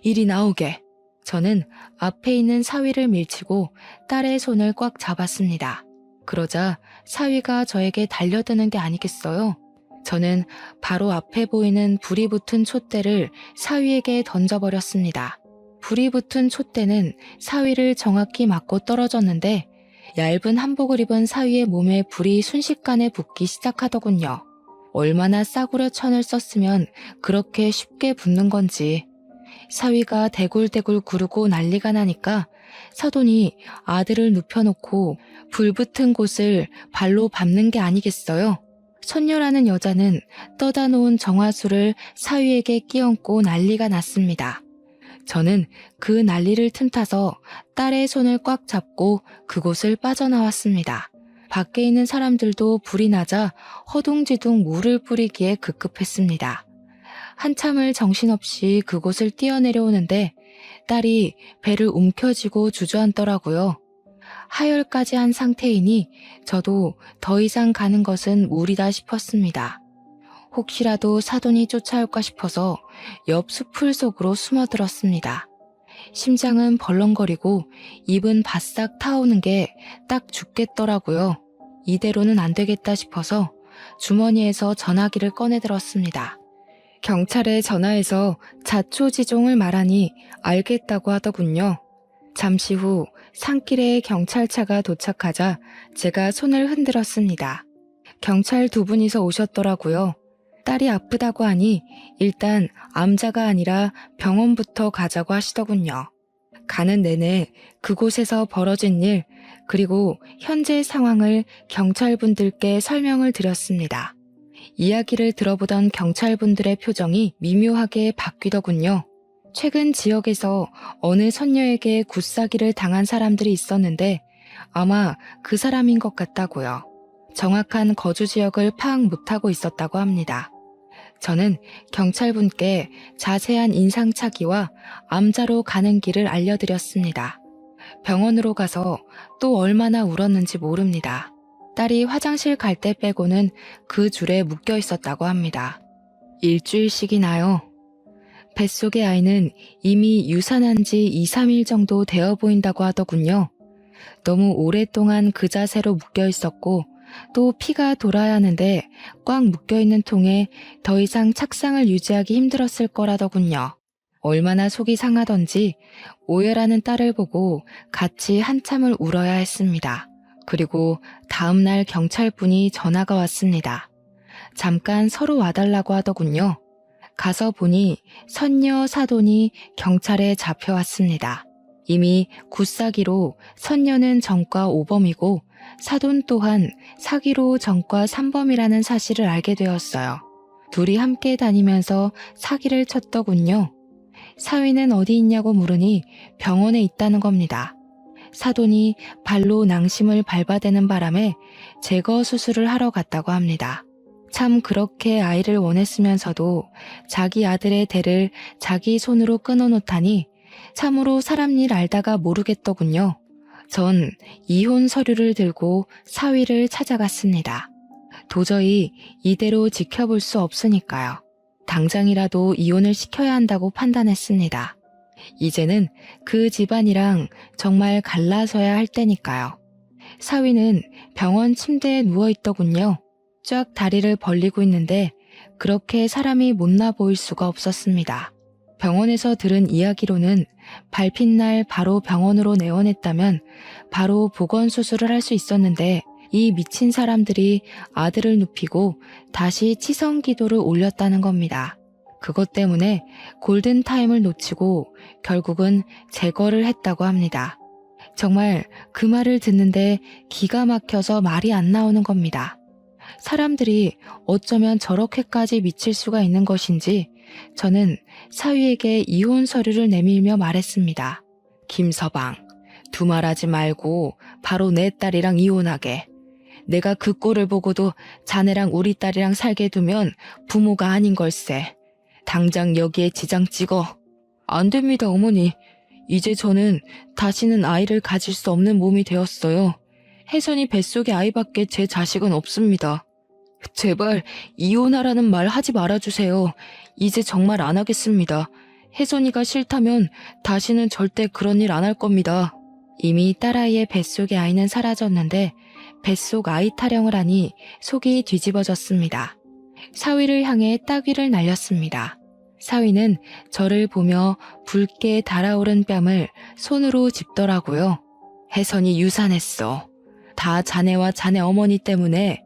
이리 나오게. 저는 앞에 있는 사위를 밀치고 딸의 손을 꽉 잡았습니다. 그러자 사위가 저에게 달려드는 게 아니겠어요? 저는 바로 앞에 보이는 불이 붙은 촛대를 사위에게 던져버렸습니다. 불이 붙은 촛대는 사위를 정확히 맞고 떨어졌는데 얇은 한복을 입은 사위의 몸에 불이 순식간에 붙기 시작하더군요. 얼마나 싸구려 천을 썼으면 그렇게 쉽게 붙는 건지. 사위가 대굴대굴 구르고 난리가 나니까 사돈이 아들을 눕혀놓고 불 붙은 곳을 발로 밟는 게 아니겠어요? 선녀라는 여자는 떠다 놓은 정화수를 사위에게 끼얹고 난리가 났습니다. 저는 그 난리를 틈타서 딸의 손을 꽉 잡고 그곳을 빠져나왔습니다. 밖에 있는 사람들도 불이 나자 허둥지둥 물을 뿌리기에 급급했습니다. 한참을 정신없이 그곳을 뛰어내려오는데 딸이 배를 움켜쥐고 주저앉더라고요. 하혈까지 한 상태이니 저도 더 이상 가는 것은 무리다 싶었습니다. 혹시라도 사돈이 쫓아올까 싶어서 옆 수풀 속으로 숨어들었습니다. 심장은 벌렁거리고 입은 바싹 타오는 게 딱 죽겠더라고요. 이대로는 안 되겠다 싶어서 주머니에서 전화기를 꺼내들었습니다. 경찰에 전화해서 자초지종을 말하니 알겠다고 하더군요. 잠시 후 산길에 경찰차가 도착하자 제가 손을 흔들었습니다. 경찰 2분이서 오셨더라고요. 딸이 아프다고 하니 일단 암자가 아니라 병원부터 가자고 하시더군요. 가는 내내 그곳에서 벌어진 일 그리고 현재 상황을 경찰분들께 설명을 드렸습니다. 이야기를 들어보던 경찰분들의 표정이 미묘하게 바뀌더군요. 최근 지역에서 어느 선녀에게 굿사기를 당한 사람들이 있었는데 아마 그 사람인 것 같다고요. 정확한 거주 지역을 파악 못하고 있었다고 합니다. 저는 경찰분께 자세한 인상착의와 암자로 가는 길을 알려드렸습니다. 병원으로 가서 또 얼마나 울었는지 모릅니다. 딸이 화장실 갈 때 빼고는 그 줄에 묶여 있었다고 합니다. 일주일씩이나요. 뱃속의 아이는 이미 유산한 지 2, 3일 정도 되어 보인다고 하더군요. 너무 오랫동안 그 자세로 묶여 있었고 또 피가 돌아야 하는데 꽉 묶여있는 통에 더 이상 착상을 유지하기 힘들었을 거라더군요. 얼마나 속이 상하던지 오열하는 딸을 보고 같이 한참을 울어야 했습니다. 그리고 다음날 경찰분이 전화가 왔습니다. 잠깐 서로 와달라고 하더군요. 가서 보니 선녀 사돈이 경찰에 잡혀왔습니다. 이미 굿사기로 선녀는 전과 5범이고 사돈 또한 사기로 전과 3범이라는 사실을 알게 되었어요. 둘이 함께 다니면서 사기를 쳤더군요. 사위는 어디 있냐고 물으니 병원에 있다는 겁니다. 사돈이 발로 낭심을 밟아대는 바람에 제거 수술을 하러 갔다고 합니다. 참 그렇게 아이를 원했으면서도 자기 아들의 대를 자기 손으로 끊어놓다니 참으로 사람 일 알다가 모르겠더군요. 전 이혼 서류를 들고 사위를 찾아갔습니다. 도저히 이대로 지켜볼 수 없으니까요. 당장이라도 이혼을 시켜야 한다고 판단했습니다. 이제는 그 집안이랑 정말 갈라서야 할 때니까요. 사위는 병원 침대에 누워있더군요. 쫙 다리를 벌리고 있는데 그렇게 사람이 못나 보일 수가 없었습니다. 병원에서 들은 이야기로는 밟힌 날 바로 병원으로 내원했다면 바로 보건수술을 할 수 있었는데 이 미친 사람들이 아들을 눕히고 다시 치성기도를 올렸다는 겁니다. 그것 때문에 골든타임을 놓치고 결국은 제거를 했다고 합니다. 정말 그 말을 듣는데 기가 막혀서 말이 안 나오는 겁니다. 사람들이 어쩌면 저렇게까지 미칠 수가 있는 것인지 저는 사위에게 이혼 서류를 내밀며 말했습니다. 김서방, 두말하지 말고 바로 내 딸이랑 이혼하게. 내가 그 꼴을 보고도 자네랑 우리 딸이랑 살게 두면 부모가 아닌 걸세. 당장 여기에 지장 찍어. 안 됩니다, 어머니. 이제 저는 다시는 아이를 가질 수 없는 몸이 되었어요. 혜선이 뱃속에 아이밖에 제 자식은 없습니다. 제발 이혼하라는 말 하지 말아주세요. 이제 정말 안 하겠습니다. 혜선이가 싫다면 다시는 절대 그런 일 안 할 겁니다. 이미 딸아이의 뱃속의 아이는 사라졌는데 뱃속 아이 타령을 하니 속이 뒤집어졌습니다. 사위를 향해 따귀를 날렸습니다. 사위는 저를 보며 붉게 달아오른 뺨을 손으로 짚더라고요. 혜선이 유산했어. 다 자네와 자네 어머니 때문에.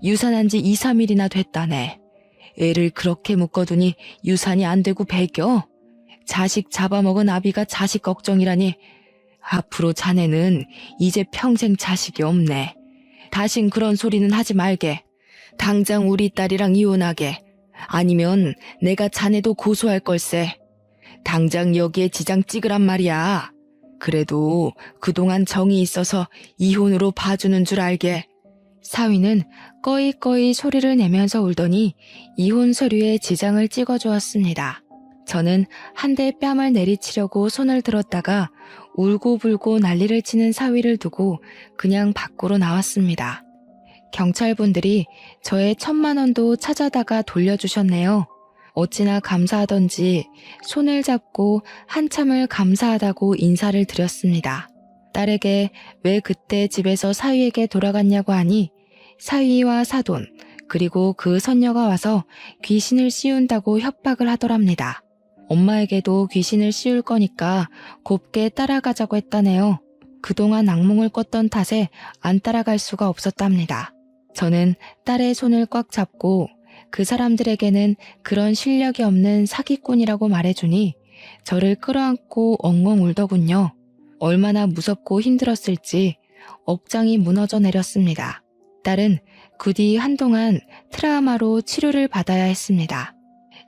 유산한 지 2, 3일이나 됐다네. 애를 그렇게 묶어두니 유산이 안 되고 배겨? 자식 잡아먹은 아비가 자식 걱정이라니. 앞으로 자네는 이제 평생 자식이 없네. 다신 그런 소리는 하지 말게. 당장 우리 딸이랑 이혼하게. 아니면 내가 자네도 고소할 걸세. 당장 여기에 지장 찍으란 말이야. 그래도 그동안 정이 있어서 이혼으로 봐주는 줄 알게. 사위는 꺼이꺼이 소리를 내면서 울더니 이혼 서류에 지장을 찍어주었습니다. 저는 한 대 뺨을 내리치려고 손을 들었다가 울고불고 난리를 치는 사위를 두고 그냥 밖으로 나왔습니다. 경찰분들이 저의 1,000만 원도 찾아다가 돌려주셨네요. 어찌나 감사하던지 손을 잡고 한참을 감사하다고 인사를 드렸습니다. 딸에게 왜 그때 집에서 사위에게 돌아갔냐고 하니 사위와 사돈 그리고 그 선녀가 와서 귀신을 씌운다고 협박을 하더랍니다. 엄마에게도 귀신을 씌울 거니까 곱게 따라가자고 했다네요. 그동안 악몽을 꿨던 탓에 안 따라갈 수가 없었답니다. 저는 딸의 손을 꽉 잡고 그 사람들에게는 그런 실력이 없는 사기꾼이라고 말해주니 저를 끌어안고 엉엉 울더군요. 얼마나 무섭고 힘들었을지 억장이 무너져 내렸습니다. 딸은 부디 한동안 트라우마로 치료를 받아야 했습니다.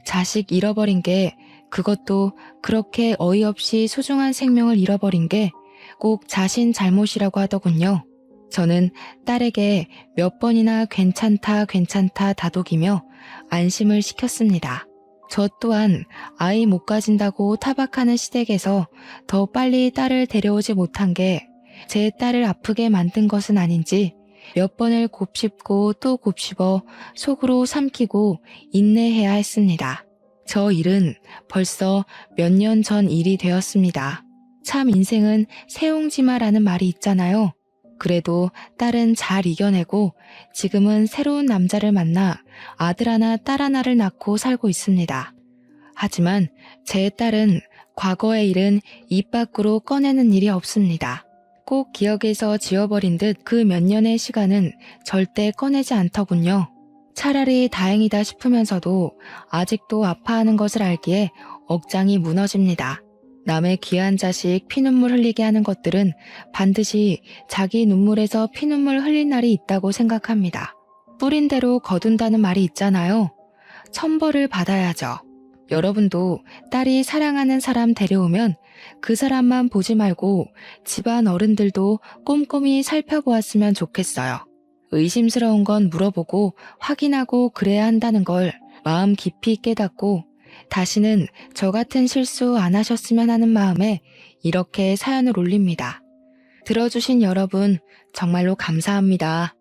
자식 잃어버린 게, 그것도 그렇게 어이없이 소중한 생명을 잃어버린 게 꼭 자신 잘못이라고 하더군요. 저는 딸에게 몇 번이나 괜찮다 괜찮다 다독이며 안심을 시켰습니다. 저 또한 아이 못 가진다고 타박하는 시댁에서 더 빨리 딸을 데려오지 못한 게 제 딸을 아프게 만든 것은 아닌지 몇 번을 곱씹고 또 곱씹어 속으로 삼키고 인내해야 했습니다. 저 일은 벌써 몇 년 전 일이 되었습니다. 참 인생은 새옹지마라는 말이 있잖아요. 그래도 딸은 잘 이겨내고 지금은 새로운 남자를 만나 아들 하나 딸 하나를 낳고 살고 있습니다. 하지만 제 딸은 과거의 일은 입 밖으로 꺼내는 일이 없습니다. 꼭 기억에서 지워버린 듯 그 몇 년의 시간은 절대 꺼내지 않더군요. 차라리 다행이다 싶으면서도 아직도 아파하는 것을 알기에 억장이 무너집니다. 남의 귀한 자식 피눈물 흘리게 하는 것들은 반드시 자기 눈물에서 피눈물 흘릴 날이 있다고 생각합니다. 뿌린 대로 거둔다는 말이 있잖아요. 천벌을 받아야죠. 여러분도 딸이 사랑하는 사람 데려오면 그 사람만 보지 말고 집안 어른들도 꼼꼼히 살펴보았으면 좋겠어요. 의심스러운 건 물어보고 확인하고 그래야 한다는 걸 마음 깊이 깨닫고 다시는 저 같은 실수 안 하셨으면 하는 마음에 이렇게 사연을 올립니다. 들어주신 여러분 정말로 감사합니다.